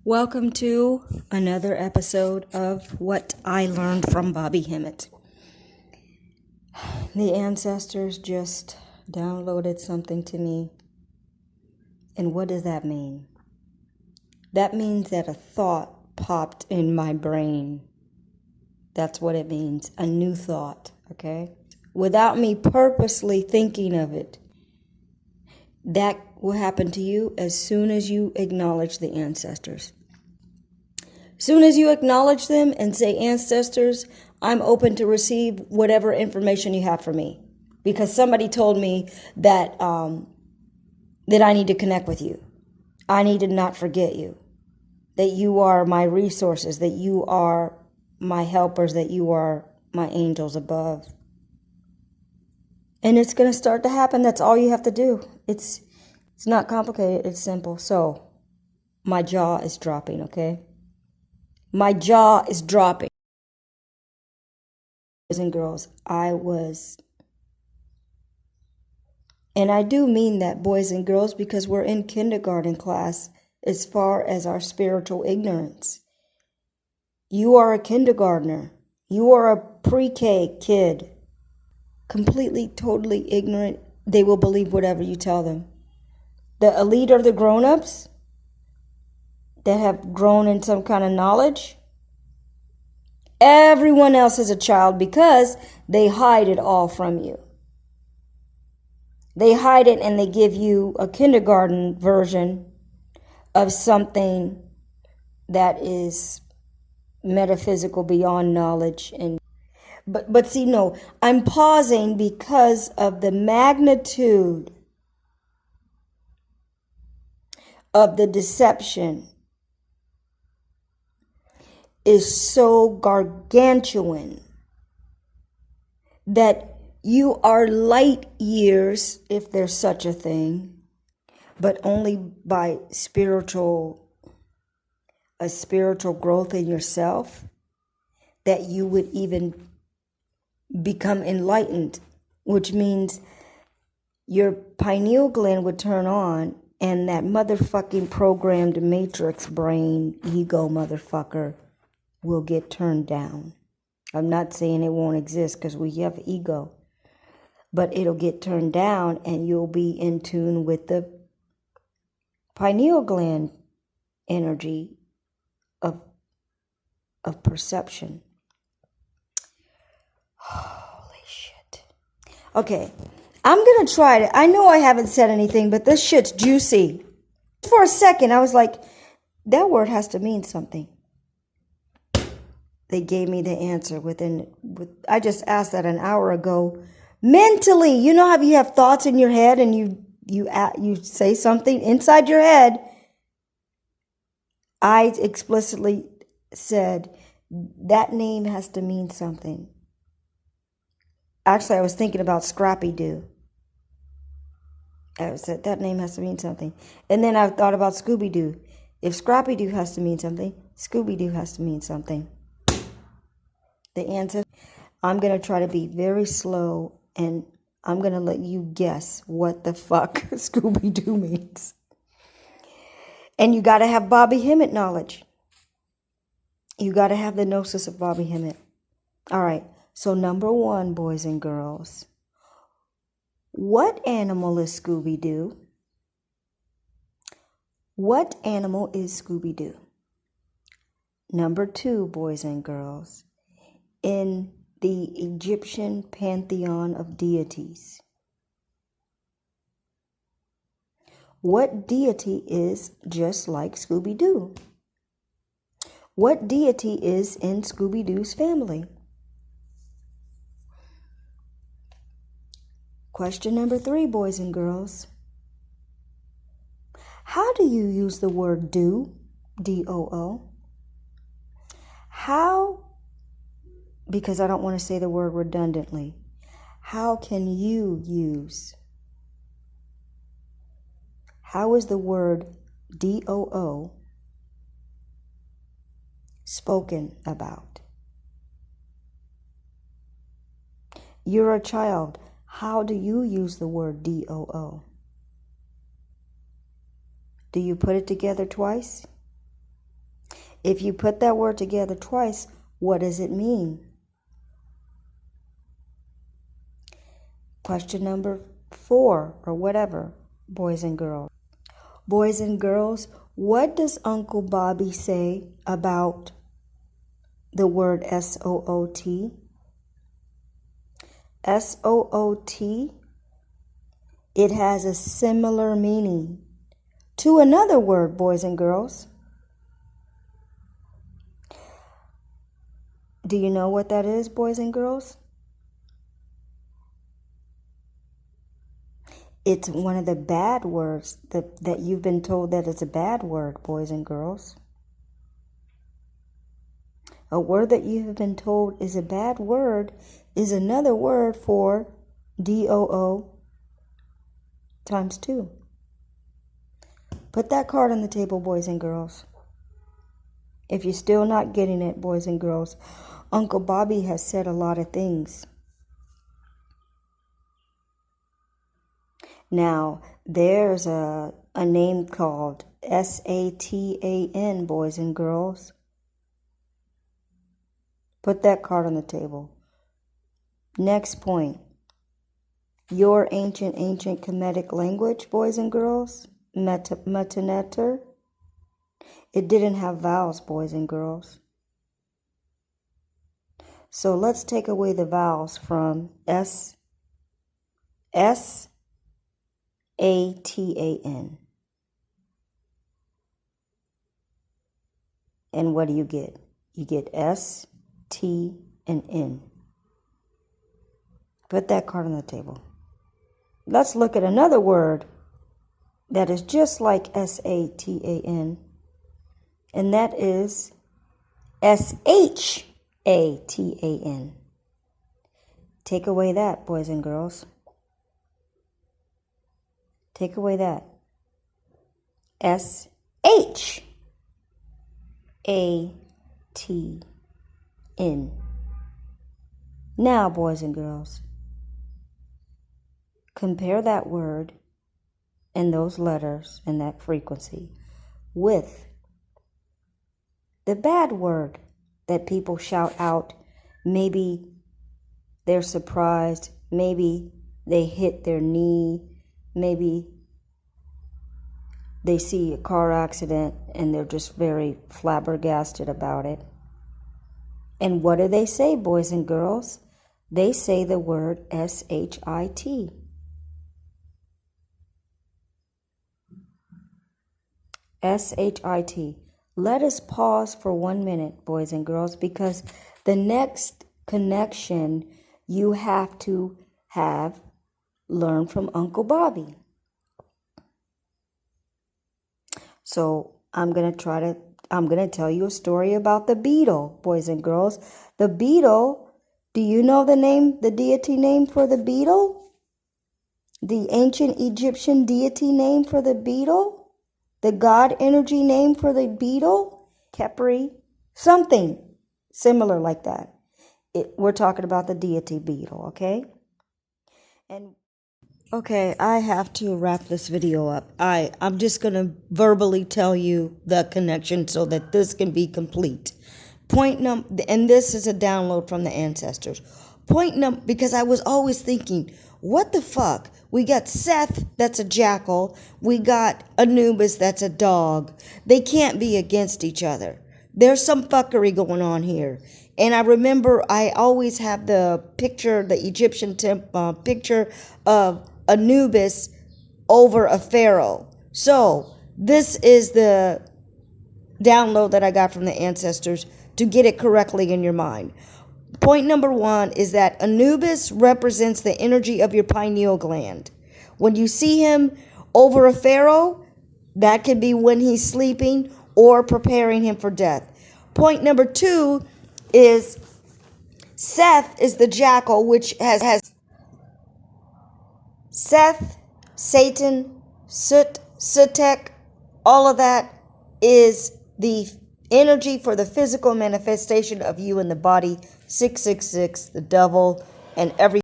Welcome to another episode of What I Learned from Bobby Hemmit. The ancestors just downloaded something to me. And what does that mean? That means that a thought popped in my brain. That's what it means, a new thought, okay? Without me purposely thinking of it. That will happen to you as soon as you acknowledge the ancestors. Soon as you acknowledge them and say, ancestors, I'm open to receive whatever information you have for me. Because somebody told me that that I need to connect with you. I need to not forget you. That you are my resources, that you are my helpers, that you are my angels above. And it's going to start to happen. That's all you have to do. It's not complicated. It's simple. So my jaw is dropping, okay? My jaw is dropping. Boys and girls, and I do mean that, boys and girls, because we're in kindergarten class as far as our spiritual ignorance. You are a kindergartner. You are a pre-K kid. Completely, totally ignorant. They will believe whatever you tell them. The elite are the grown-ups that have grown in some kind of knowledge. Everyone else is a child because they hide it all from you. They hide it and they give you a kindergarten version of something that is metaphysical beyond knowledge. But see, no, I'm pausing because of the magnitude of the deception is so gargantuan that you are light years, if there's such a thing, but only by a spiritual growth in yourself, that you would even become enlightened, which means your pineal gland would turn on and that motherfucking programmed matrix brain ego motherfucker will get turned down. I'm not saying it won't exist because we have ego, but it'll get turned down and you'll be in tune with the pineal gland energy of perception. Holy shit. Okay, I'm going to try it. I know I haven't said anything, but this shit's juicy. For a second, I was like, that word has to mean something. They gave me the answer I just asked that an hour ago. Mentally, you know how you have thoughts in your head and you say something inside your head. I explicitly said that name has to mean something. Actually, I was thinking about Scrappy Doo. I said that name has to mean something. And then I thought about Scooby Doo. If Scrappy Doo has to mean something, Scooby Doo has to mean something. The answer, I'm going to try to be very slow and I'm going to let you guess what the fuck Scooby Doo means. And you got to have Bobby Hemmit knowledge. You got to have the gnosis of Bobby Hemmit. All right. So number one, boys and girls, what animal is Scooby Doo? What animal is Scooby Doo? Number two, boys and girls, in the Egyptian pantheon of deities, what deity is just like Scooby-Doo? What deity is in Scooby-Doo's family? Question number three, boys and girls. How do you use the word do, D-O-O? How, because I don't want to say the word redundantly, how can you use? How is the word D-O-O spoken about? You're a child. How do you use the word D-O-O? Do you put it together twice? If you put that word together twice, what does it mean? Question number 4 or whatever, boys and girls. Boys and girls, what does Uncle Bobby say about the word S-O-O-T? S-O-O-T, it has a similar meaning to another word, boys and girls. Do you know what that is, boys and girls? It's one of the bad words that you've been told that it's a bad word, boys and girls. A word that you have been told is a bad word is another word for D-O-O times 2. Put that card on the table, boys and girls. If you're still not getting it, boys and girls, Uncle Bobby has said a lot of things. Now, there's a name called S-A-T-A-N, boys and girls. Put that card on the table. Next point. Your ancient Kemetic language, boys and girls, Metaneter, it didn't have vowels, boys and girls. So let's take away the vowels from S-A-T-A-N. And what do you get? You get S, T, and N. Put that card on the table. Let's look at another word that is just like S-A-T-A-N, and that is S-H-A-T-A-N. Take away that, boys and girls. Take away that. S-H-A-T-N. Now, boys and girls, compare that word and those letters and that frequency with the bad word that people shout out. Maybe they're surprised. Maybe they hit their knee. Maybe they see a car accident and they're just very flabbergasted about it. And what do they say, boys and girls? They say the word S-H-I-T. S-H-I-T. Let us pause for 1 minute, boys and girls, because the next connection you have to have learned from Uncle Bobby. So I'm going to tell you a story about the beetle, boys and girls. The beetle, do you know the deity name for the beetle? The ancient Egyptian deity name for the beetle? The God energy name for the beetle? Khepri? Something similar like that. We're talking about the deity beetle, okay? Okay, I have to wrap this video up. I'm just going to verbally tell you the connection so that this can be complete. And this is a download from the ancestors. Because I was always thinking, what the fuck? We got Seth, that's a jackal. We got Anubis, that's a dog. They can't be against each other. There's some fuckery going on here. And I remember I always have the picture, the Egyptian picture of Anubis over a pharaoh. So this is the download that I got from the ancestors to get it correctly in your mind. Point number 1 is that Anubis represents the energy of your pineal gland. When you see him over a pharaoh, that could be when he's sleeping or preparing him for death. Point number 2 is Seth is the jackal, which has Seth, Satan, Sutek, all of that is the energy for the physical manifestation of you in the body. 666, the devil, and every